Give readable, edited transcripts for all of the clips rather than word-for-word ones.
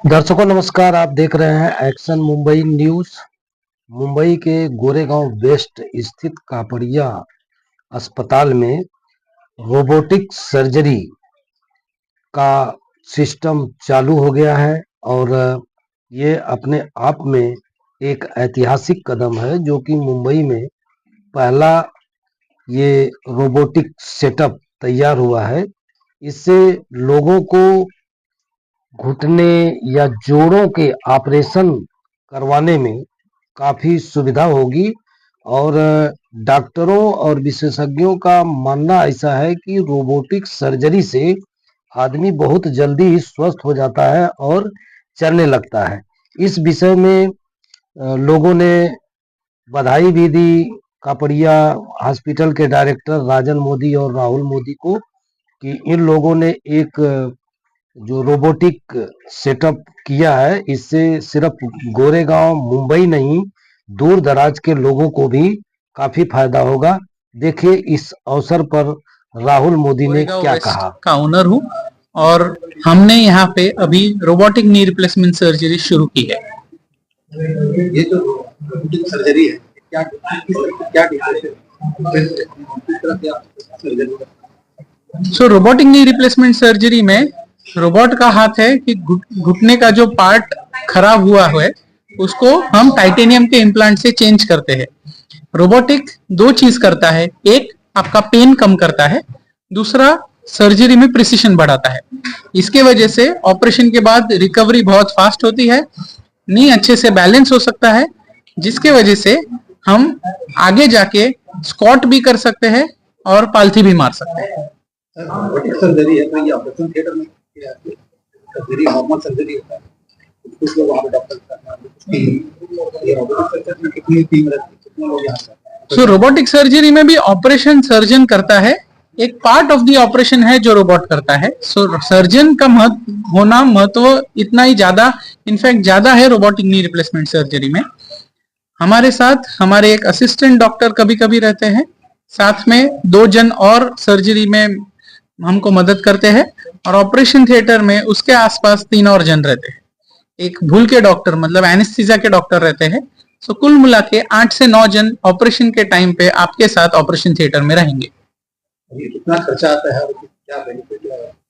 दर्शकों नमस्कार। आप देख रहे हैं एक्शन मुंबई न्यूज। मुंबई के गोरेगांव वेस्ट स्थित कापड़िया अस्पताल में रोबोटिक सर्जरी का सिस्टम चालू हो गया है और ये अपने आप में एक ऐतिहासिक कदम है, जो कि मुंबई में पहला ये रोबोटिक सेटअप तैयार हुआ है। इससे लोगों को घुटने या जोड़ों के ऑपरेशन करवाने में काफी सुविधा होगी और डॉक्टरों और विशेषज्ञों का मानना ऐसा है कि रोबोटिक सर्जरी से आदमी बहुत जल्दी ही स्वस्थ हो जाता है और चलने लगता है। इस विषय में लोगों ने बधाई भी दी कापड़िया हॉस्पिटल के डायरेक्टर राजन मोदी और राहुल मोदी को, कि इन लोगों ने एक जो रोबोटिक सेटअप किया है, इससे सिर्फ गोरेगांव मुंबई नहीं, दूर दराज के लोगों को भी काफी फायदा होगा। देखिए इस अवसर पर राहुल मोदी ने क्या कहा। का ओनर हूँ और हमने यहाँ पे अभी रोबोटिक नी रिप्लेसमेंट सर्जरी शुरू की है। ये जो रोबोटिक सर्जरी है क्या so robotic knee replacement surgery में रोबोट का हाथ है कि घुटने का जो पार्ट खराब हुआ है उसको हम टाइटेनियम के इम्प्लांट से चेंज करते हैं। रोबोटिक दो चीज करता है, एक आपका पेन कम करता है, दूसरा सर्जरी में प्रिसिशन बढ़ाता है। इसके वजह से ऑपरेशन के बाद रिकवरी बहुत फास्ट होती है, नी अच्छे से बैलेंस हो सकता है, जिसके वजह से हम आगे जाके स्क्वाट भी कर सकते हैं और पालथी भी मार सकते हैं। सर्जरी है तो ये ऑपरेशन थिएटर में सर्जरी नॉर्मल सर्जरी होता है, कुछ लोग वहाँ पे डॉक्टर कितनी टीम रहती है, कितने लोग यहाँ पे। सो रोबोटिक सर्जरी में भी ऑपरेशन सर्जन करता है, एक पार्ट ऑफ द ऑपरेशन है जो रोबोट करता है। सो सर्जन का महत्व इतना ही ज्यादा, इनफैक्ट ज्यादा है रोबोटिक नी रिप्लेसमेंट सर्जरी में। हमारे साथ हमारे एक असिस्टेंट डॉक्टर कभी कभी रहते हैं, साथ में 2 जन और सर्जरी में हमको मदद करते हैं, और ऑपरेशन थिएटर में उसके आसपास 3 और जन रहते हैं। एक भूल के डॉक्टर मतलब एनेस्थीसिया के डॉक्टर रहते हैं। सो कुल मिला के 8 से 9 जन ऑपरेशन के टाइम पे आपके साथ ऑपरेशन थिएटर में रहेंगे। कितना खर्चा आता है, क्या बेनिफिट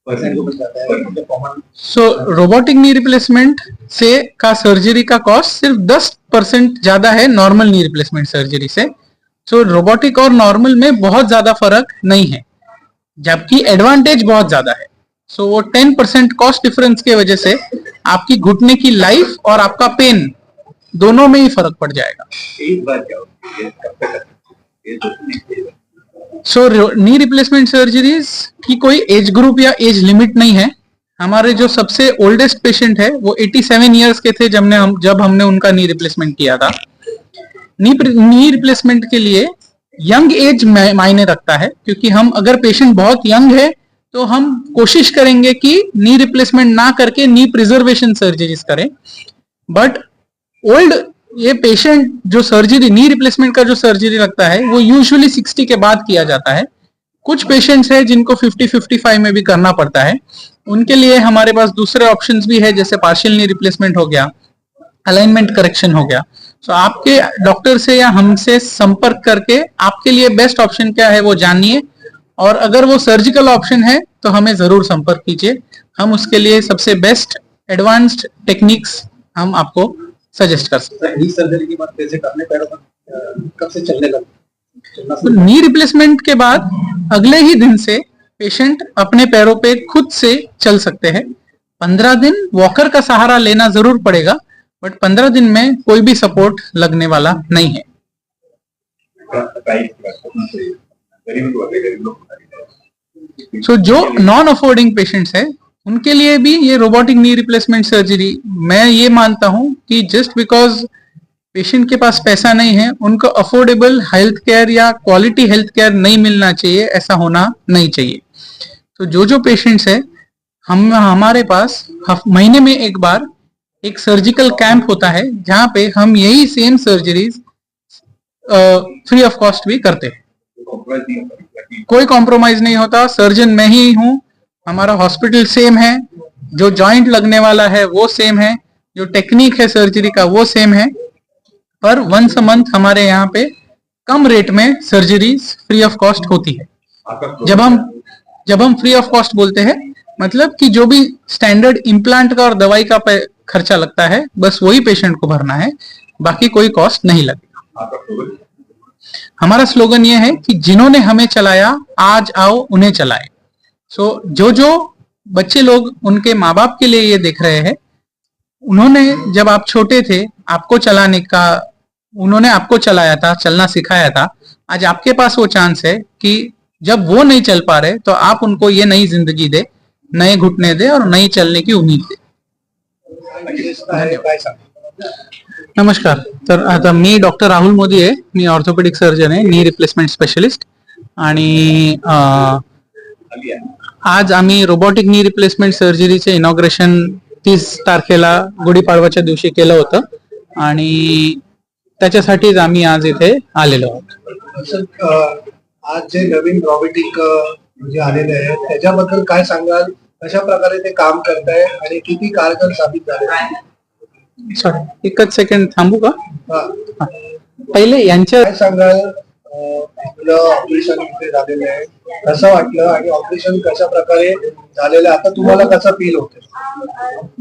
पर्सेंट को मिल जाता है common. So robotic knee replacement से का सर्जरी का कॉस्ट सिर्फ 10% ज्यादा है नॉर्मल नी रिप्लेसमेंट सर्जरी से। सो रोबोटिक और नॉर्मल में बहुत ज्यादा फर्क नहीं है, जबकि एडवांटेज बहुत ज्यादा है। सो वो 10% कॉस्ट डिफरेंस के वजह से आपकी घुटने की लाइफ और आपका पेन दोनों में ही फर्क पड़ जाएगा। एक बार क्या होती है, कब तक सो नी रिप्लेसमेंट सर्जरीज की कोई एज ग्रुप या एज लिमिट नहीं है। हमारे जो सबसे ओल्डेस्ट पेशेंट है वो 87 इयर्स के थे जब हमने उनका नी रिप्लेसमेंट किया था। नी रिप्लेसमेंट के लिए यंग एज मायने रखता है, क्योंकि हम अगर पेशेंट बहुत यंग है तो हम कोशिश करेंगे कि नी रिप्लेसमेंट ना करके नी प्रिजर्वेशन सर्जरीज करें। बट ओल्ड ये पेशेंट जो सर्जरी नी रिप्लेसमेंट का जो सर्जरी लगता है वो यूजुअली 60 के बाद किया जाता है। कुछ पेशेंट्स है जिनको 50-55 में भी करना पड़ता है, उनके लिए हमारे पास दूसरे ऑप्शंस भी है, जैसे पार्शियल नी रिप्लेसमेंट हो गया, अलाइनमेंट करेक्शन हो गया। सो आपके डॉक्टर से या हमसे संपर्क करके आपके लिए बेस्ट ऑप्शन क्या है वो जानिए, और अगर वो सर्जिकल ऑप्शन है तो हमें जरूर संपर्क कीजिए। हम उसके लिए सबसे बेस्ट एडवांस्ड टेक्निक्स हम आपको सजेस्ट कर सकते हैं। नी सर्जरी के बाद पेशेंट अपने पैरों पर कब से चलने लगता है? तो नी रिप्लेसमेंट के बाद अगले ही दिन से पेशेंट अपने पैरों पे खुद से चल सकते हैं। 15 दिन वॉकर का सहारा लेना जरूर पड़ेगा, बट 15 दिन में कोई भी सपोर्ट लगने वाला नहीं है। सो जो नॉन अफोर्डिंग पेशेंट्स है उनके लिए भी ये रोबोटिक नी रिप्लेसमेंट सर्जरी, मैं ये मानता हूं कि just because patient K pass पैसा नहीं है, उनको अफोर्डेबल हेल्थ केयर या क्वालिटी हेल्थ केयर नहीं मिलना चाहिए, ऐसा होना नहीं चाहिए। तो जो पेशेंट्स है हमारे पास महीने में एक बार एक सर्जिकल कैंप होता है, जहां पे हम यही same surgeries free of cost भी करते हैं। कोई कॉम्प्रोमाइज नहीं होता। सर्जन मैं ही हूँ, हमारा हॉस्पिटल सेम है, जो जॉइंट लगने वाला है वो सेम है, जो टेक्निक है सर्जरी का वो सेम है, पर वंस अ मंथ हमारे यहाँ पे कम रेट में सर्जरीज फ्री ऑफ कॉस्ट होती है। जब हम फ्री ऑफ कॉस्ट बोलते हैं, मतलब कि जो भी स्टैंडर्ड इम्प्लांट का और दवाई का खर्चा लगता है बस वही पेशेंट को भरना है, बाकी कोई कॉस्ट नहीं लगेगा। हमारा स्लोगन ये है कि जिन्होंने हमें चलाया आज आओ उन्हें चलाए। जो जो बच्चे लोग उनके माँ बाप के लिए ये देख रहे हैं, उन्होंने जब आप छोटे थे आपको चलाने का, उन्होंने आपको चलाया था, चलना सिखाया था, आज आपके पास वो चांस है कि जब वो नहीं चल पा रहे तो आप उनको ये नई जिंदगी दे, नए घुटने दे और नई चलने की उम्मीद दे। नमस्कार, तर आता मी डॉक्टर राहुल मोदी आहे, मी ऑर्थोपेडिक सर्जन आहे, नी रिप्लेसमेंट स्पेशलिस्ट. आणि आज आम्ही रोबोटिक नी रिप्लेसमेंट सर्जरीचे इनॉग्रेशन 30 तारखेला गुढीपाडवाच्या दिवशी केलं होतं आणि त्याच्यासाठीच आम्ही आज इथे आलेलो आहोत. आज जे नवीन रॉबोटिक जे आलेले आहे त्याच्याबद्दल काय सांगाल, कशा प्रकारे ते काम करताय आणि किती कारगर साबित झाले? सॉरी, एकच सेकंड थांबू का? हा. पहिले यांच्या काय सांगाल, आपलं ऑपरेशन इथे झालेलं आहे, कसं वाटलं आणि ऑपरेशन कशा प्रकारे झालेलं आहे, आता तुम्हाला कसं फील होतं?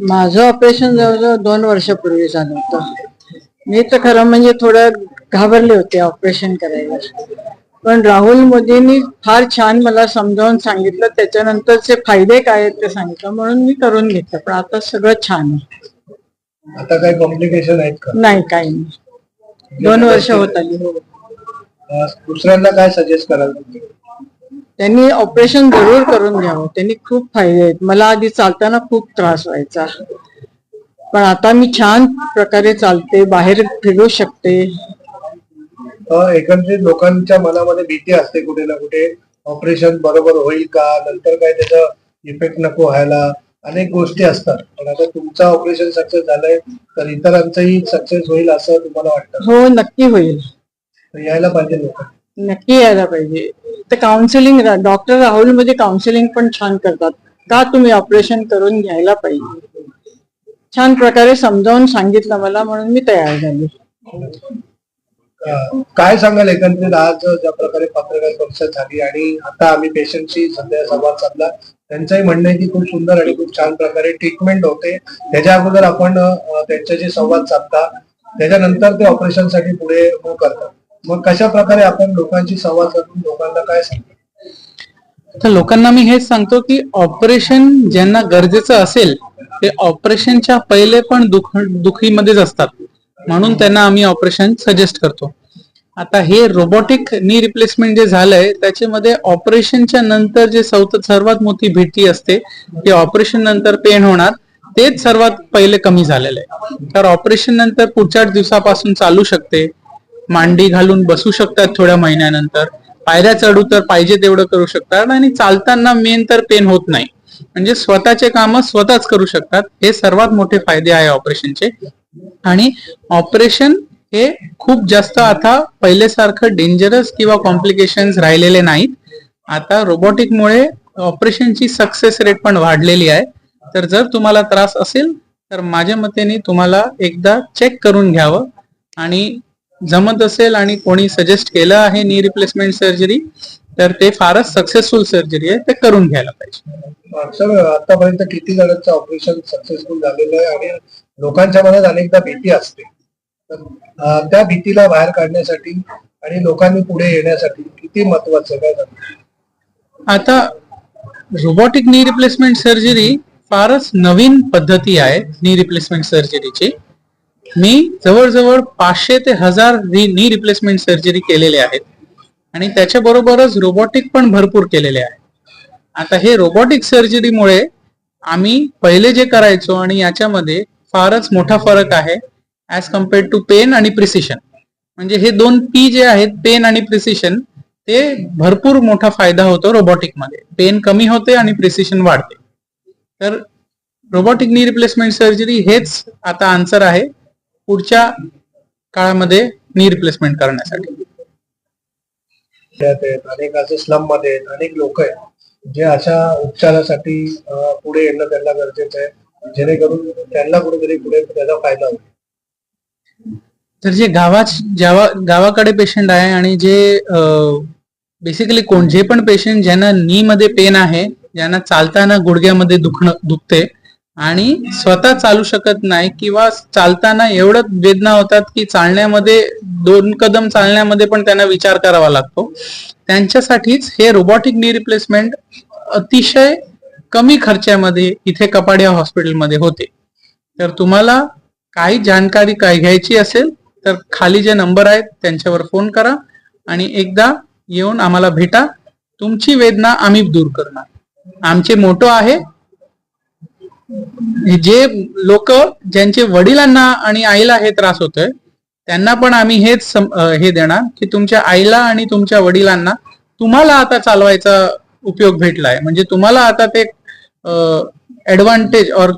माझं ऑपरेशन जवळजवळ 2 वर्षापूर्वी झालं होतं. मी तर खरं म्हणजे थोडं घाबरले होते ऑपरेशन करायला, पण राहुल मोदींनी फार छान मला समजावून सांगितलं, त्याच्यानंतरचे फायदे काय आहेत ते सांगितलं, म्हणून मी करून घेतलं. पण आता सगळं छान आहे, आता काही कॉम्प्लिकेशन आहेत का? नाही काही नाही. 2 वर्ष होत आली. दुसऱ्यांना काय सजेस्ट कराल तुम्ही? त्यांनी ऑपरेशन जरूर करून घ्यावं, त्यांनी खूप फायदे आहेत. मला आधी चालताना खूप त्रास व्हायचा, पण आता मी छान प्रकारे चालते, बाहेर फिरू शकते. एकंदरीत लोकांच्या मनामध्ये भीती असते कुठे ना कुठे, ऑपरेशन बरोबर होईल का, नंतर काय त्याचा इफेक्ट नको व्हायला, अनेक गोष्टी असतात. पण आता तुमचं ऑपरेशन सक्सेस झालंय तर इतरांचंही सक्सेस होईल असं तुम्हाला वाटतं? हो, नक्की होईल. तर यायला पाहिजे लोक. नक्की यायला पाहिजे. तर काउन्सिलिंग, डॉक्टर राहुल मध्ये काउन्सिलिंग पण छान करतात. का तुम्ही ऑपरेशन करून घ्यायला पाहिजे, छान प्रकारे समजावून सांगितलं मला, म्हणून मी तयार झाली. काय सांगाल एकंदरीत आज ज्या प्रकारे पत्रकार परिषद झाली आणि आता आम्ही पेशंटशी सध्या संवाद साधला, त्यांचंही म्हणणं आहे की खूप सुंदर आणि खूप छान प्रकारे ट्रीटमेंट होते. त्याच्या अगोदर आपण त्यांच्याशी संवाद साधता, त्याच्यानंतर ते ऑपरेशन साठी पुढे मूव्ह करतात. मग कशा प्रकारे आपण लोकांशी संवाद साधून लोकांना काय सांगतो? तर लोकांना मी हेच सांगतो की ऑपरेशन ज्यांना गरजेचं असेल ते ऑपरेशनच्या पहिले पण दुखीमध्येच असतात, म्हणून त्यांना आम्ही ऑपरेशन सजेस्ट करतो. आता हे रोबोटिक नी रिप्लेसमेंट जे झालंय त्याच्यामध्ये ऑपरेशनच्या नंतर जे सर्वात मोठी भीती असते की ऑपरेशन नंतर पेन होणार, तेच सर्वात पहिले कमी झालेलं आहे. तर ऑपरेशन नंतर पुढच्या दिवसापासून चालू शकते, मांडी घालून बसू शकतात, थोड्या महिन्यानंतर पायऱ्या चढू तर पाहिजे तेवढं करू शकतात, आणि चालताना मेन तर पेन होत नाही, म्हणजे स्वतःचे काम स्वतःच करू शकतात. हे सर्वात मोठे फायदे आहे ऑपरेशनचे. आणि ऑपरेशन हे खूप जास्त आता पहिल्यासारखं डेंजरस किंवा कॉम्प्लिकेशन्स राहिलेले नाहीत. आता रोबोटिक मुळे ऑपरेशनची सक्सेस रेट पण वाढलेली आहे. तर जर तुम्हाला त्रास असेल तर माझ्या मतेने तुम्हाला एकदा चेक करून घ्यावं, आणि जमत असेल आणि कोणी सजेस्ट केलं आहे नी रिप्लेसमेंट सर्जरी तर ते फारच सक्सेसफुल सर्जरी आहे, ते करून घ्यायला पाहिजे. सर, आतापर्यंत किती जणांचं ऑपरेशन सक्सेसफुल झालेलं आहे आणि लोकांच्या मनात अनेकदा भीती असते, तर त्या भीतीला बाहेर काढण्यासाठी आणि लोकांनी पुढे येण्यासाठी किती महत्वाचं काय झालं? आता रोबोटिक नी रिप्लेसमेंट सर्जरी फारच नवीन पद्धती आहे नी रिप्लेसमेंट सर्जरीची. मी जवळजवळ 500 ते 1000 नी रिप्लेसमेंट सर्जरी केलेले आहेत, आणि त्याच्याबरोबरच रोबोटिक पण भरपूर केलेले आहे. आता हे रोबोटिक सर्जरीमुळे आम्ही पहिले जे करायचो आणि याच्यामध्ये फारच मोठा फरक आहे ऍज कम्पेअर्ड टू पेन आणि प्रिसिशन. म्हणजे हे 2 P जे आहेत, पेन आणि प्रिसिशन, ते भरपूर मोठा फायदा होतो रोबोटिक मध्ये. पेन कमी होते आणि प्रिसिशन वाढते. तर रोबोटिक नी रिप्लेसमेंट सर्जरी हेच आता आन्सर आहे पुढच्या काळामध्ये नी रिप्लेसमेंट करण्यासाठी. अनेक असं स्लम मध्ये अनेक लोक आहेत जे अशा उपचारासाठी पुढे येणं त्यांना गरजेचं आहे, जेणेकरून त्यांना कुठेतरी पुढे त्याचा फायदा होईल. तर जे गावाकडे पेशंट आहे आणि जे बेसिकली जे पण पेशंट ज्यांना नी मध्ये पेन आहे, ज्यांना चालताना गुडघ्यामध्ये दुखते आणि स्वतः चालू शकत नाही किंवा चालताना एवढं वेदना होतात की चालण्यामध्ये 2 कदम चालण्यामध्ये पण त्यांना विचार करावा लागतो, त्यांच्यासाठीच हे रोबोटिक नी रिप्लेसमेंट अतिशय कमी खर्चामध्ये इथे कपाडिया हॉस्पिटलमध्ये होते. तर तुम्हाला काही जानकारी काय घ्यायची असेल तर खाली जे नंबर आहेत त्यांच्यावर फोन करा आणि एकदा येऊन आम्हाला भेटा. तुमची वेदना आम्ही दूर करणार. आमचे मोटो आहे, जे लोक ज्यांचे वडिलांना आणि आईला हे त्रास होतोय त्यांना पण आम्ही हेच हे देणार की तुमच्या आईला आणि तुमच्या वडिलांना तुम्हाला आता चालवायचा उपयोग भेटलाय, म्हणजे तुम्हाला आता ते ऍडव्हान्टेज और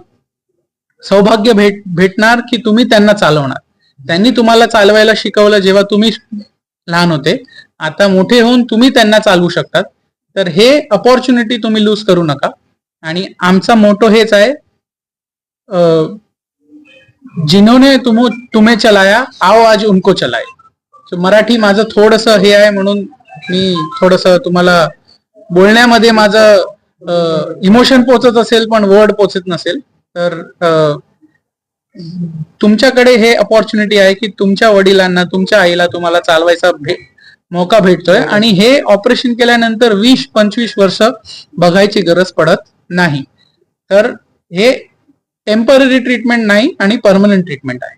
सौभाग्य भेटणार की तुम्ही त्यांना चालवणार. त्यांनी तुम्हाला चालवायला शिकवलं जेव्हा तुम्ही लहान होते, आता मोठे होऊन तुम्ही त्यांना चालवू शकतात. तर हे अपॉर्च्युनिटी तुम्ही लूज करू नका. आणि आमचा मोटो हेच आहे, जिन्होंने तुम्हें चलाया आओ आज उनको चलाए. सो मराठी माझं थोडस हे आहे म्हणून मी थोडस तुम्हाला बोलण्यामध्ये माझं इमोशन पोचत असेल पण वर्ड पोचत नसेल तर तुमच्याकडे हे अपॉर्च्युनिटी आहे की तुमच्या वडिलांना तुमच्या आईला तुम्हाला चालवायचा मौका भेटतोय आणि हे ऑपरेशन केल्यानंतर 20-25 वर्ष बघायची गरज पडत नाही. तर हे टेम्पररी ट्रीटमेंट नाही आणि परमनंट ट्रीटमेंट आहे.